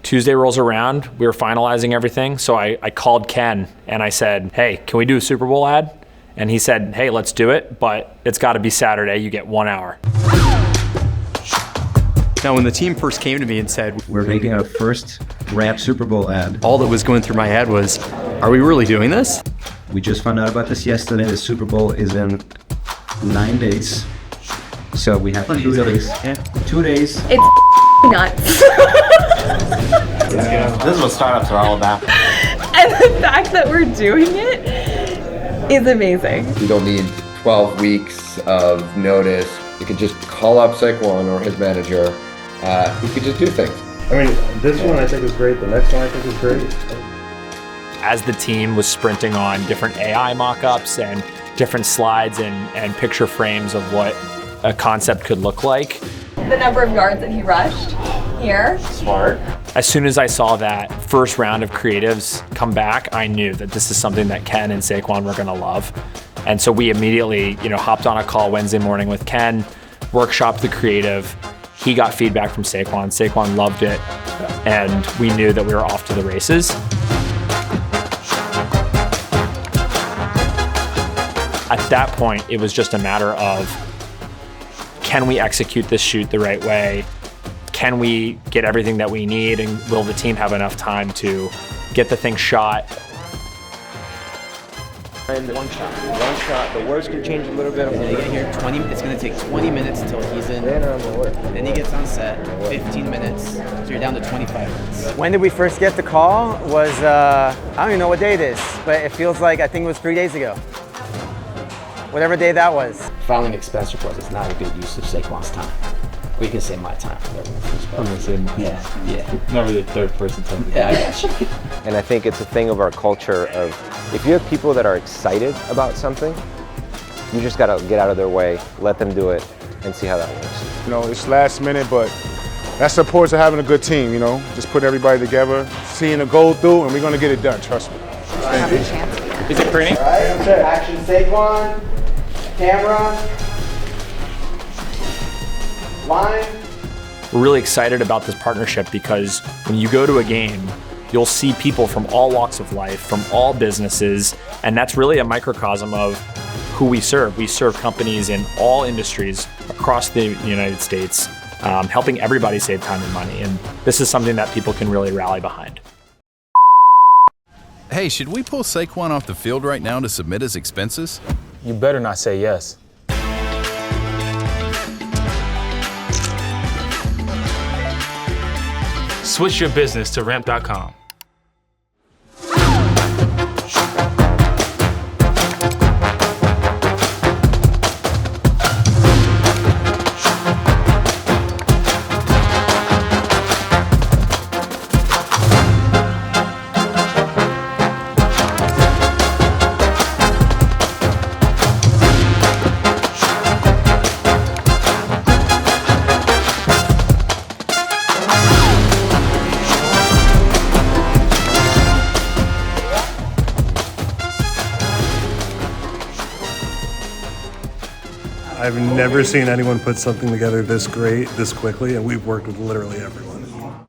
Tuesday rolls around, we were finalizing everything. So I called Ken and I said, hey, can we do a Super Bowl ad? And he said, hey, let's do it, but it's gotta be Saturday, you get 1 hour. Now, when the team first came to me and said, we're making our first rap Super Bowl ad, all that was going through my head was, are we really doing this? We just found out about this yesterday. The Super Bowl is in 9 days. So we have 2 days. Yeah, 2 days. It's nuts. This is what startups are all about. And the fact that we're doing it is amazing. You don't need 12 weeks of notice. You could just call up Saquon or his manager. You could just do things. I mean, this one I think is great. The next one I think is great. As the team was sprinting on different AI mock-ups and different slides and picture frames of what a concept could look like. The number of yards that he rushed here. Smart. As soon as I saw that first round of creatives come back, I knew that this is something that Ken and Saquon were gonna love. And so we immediately, hopped on a call Wednesday morning with Ken, workshopped the creative. He got feedback from Saquon. Saquon loved it, and we knew that we were off to the races. At that point, it was just a matter of, can we execute this shoot the right way? Can we get everything that we need, and will the team have enough time to get the thing shot? And one shot. The words can change a little bit. And you get here, it's going to take 20 minutes until he's in. Then he gets on set, 15 minutes. So you're down to 25 minutes. When did we first get the call? Was, I don't even know what day it is, but it feels like, I think it was 3 days ago. Whatever day that was. Filing expense reports is not a good use of Saquon's time. We can say my time. I'm gonna say yeah. Never the third person time. Yeah, I got you. And I think it's a thing of our culture of, if you have people that are excited about something, you just gotta get out of their way, let them do it, and see how that works. It's last minute, but that's the importance of having a good team, Just put everybody together, seeing the goal through, and we're gonna get it done, trust me. Have a chance. Is it printing? All right, action Saquon, camera, line. We're really excited about this partnership because when you go to a game, you'll see people from all walks of life, from all businesses, and that's really a microcosm of who we serve. We serve companies in all industries across the United States, helping everybody save time and money, and this is something that people can really rally behind. Hey, should we pull Saquon off the field right now to submit his expenses? You better not say yes. Switch your business to ramp.com. I've never seen anyone put something together this great, this quickly, and we've worked with literally everyone.